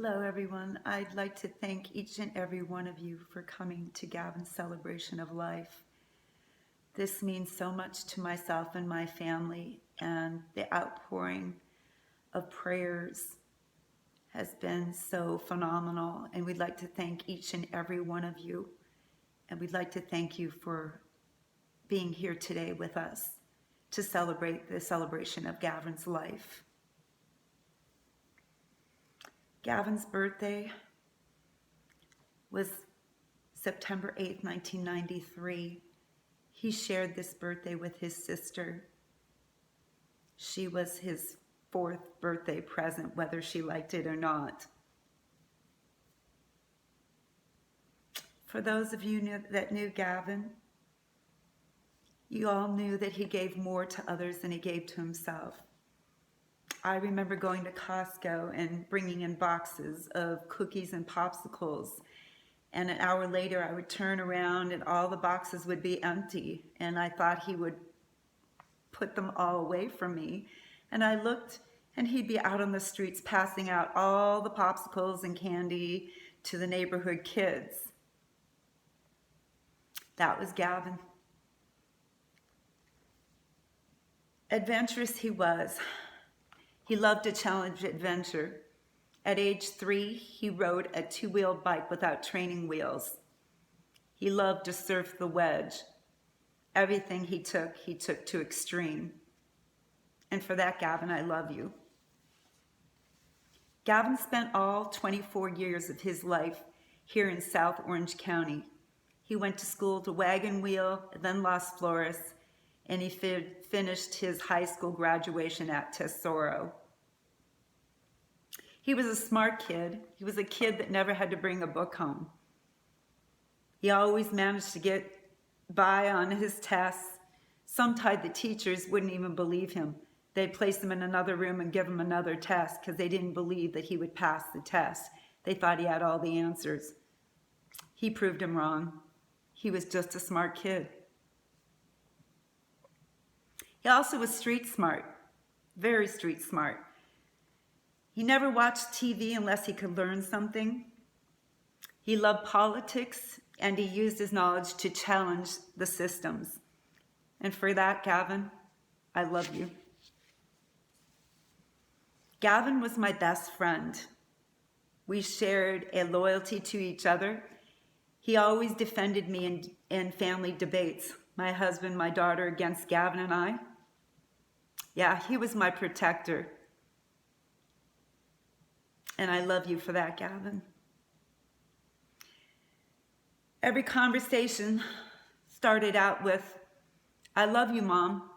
Hello, everyone. I'd like to thank each and every one of you for coming to Gavin's celebration of life. This means so much to myself and my family, and the outpouring of prayers has been so phenomenal. And we'd like to thank each and every one of you. And we'd like to thank you for being here today with us to celebrate the celebration of Gavin's life. Gavin's birthday was September 8th, 1993. He shared this birthday with his sister. She was his fourth birthday present, whether she liked it or not. For those of you that knew Gavin, you all knew that he gave more to others than he gave to himself. I remember going to Costco and bringing in boxes of cookies and popsicles. And an hour later, I would turn around and all the boxes would be empty. And I thought he would put them all away from me. And I looked, and he'd be out on the streets passing out all the popsicles and candy to the neighborhood kids. That was Gavin. Adventurous he was. He loved to challenge adventure. At age 3, he rode a 2-wheeled bike without training wheels. He loved to surf the wedge. Everything he took to extreme. And for that, Gavin, I love you. Gavin spent all 24 years of his life here in South Orange County. He went to school to Wagon Wheel, then Las Flores, and he finished his high school graduation at Tesoro. He was a smart kid. He was a kid that never had to bring a book home. He always managed to get by on his tests. Sometimes the teachers wouldn't even believe him. They'd place him in another room and give him another test because they didn't believe that he would pass the test. They thought he had all the answers. He proved him wrong. He was just a smart kid. He also was street smart, very street smart. He never watched TV unless he could learn something. He loved politics, and he used his knowledge to challenge the systems. And for that, Gavin, I love you. Gavin was my best friend. We shared a loyalty to each other. He always defended me in family debates, my husband, my daughter against Gavin and I. Yeah, he was my protector. And I love you for that, Gavin. Every conversation started out with, "I love you, Mom."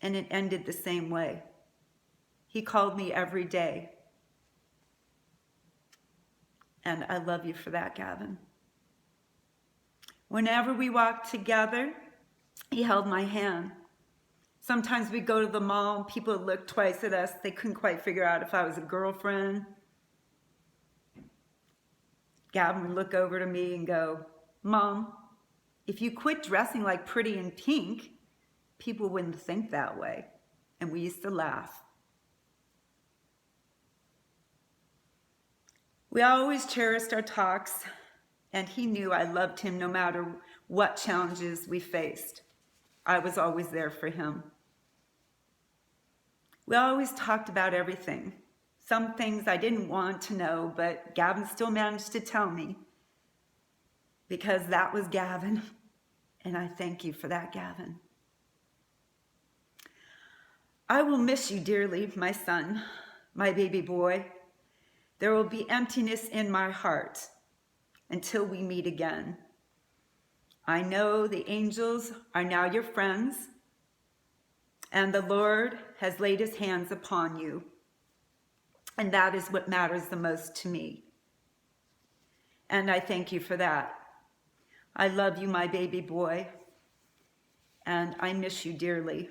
And it ended the same way. He called me every day. And I love you for that, Gavin. Whenever we walked together, he held my hand. Sometimes we'd go to the mall and people would look twice at us. They couldn't quite figure out if I was a girlfriend. Gavin would look over to me and go, "Mom, if you quit dressing like Pretty in Pink, people wouldn't think that way." And we used to laugh. We always cherished our talks, and he knew I loved him no matter what challenges we faced. I was always there for him. We always talked about everything. Some things I didn't want to know, but Gavin still managed to tell me because that was Gavin, and I thank you for that, Gavin. I will miss you dearly, my son, my baby boy. There will be emptiness in my heart until we meet again. I know the angels are now your friends, and the Lord has laid his hands upon you. And that is what matters the most to me. And I thank you for that. I love you, my baby boy, and I miss you dearly.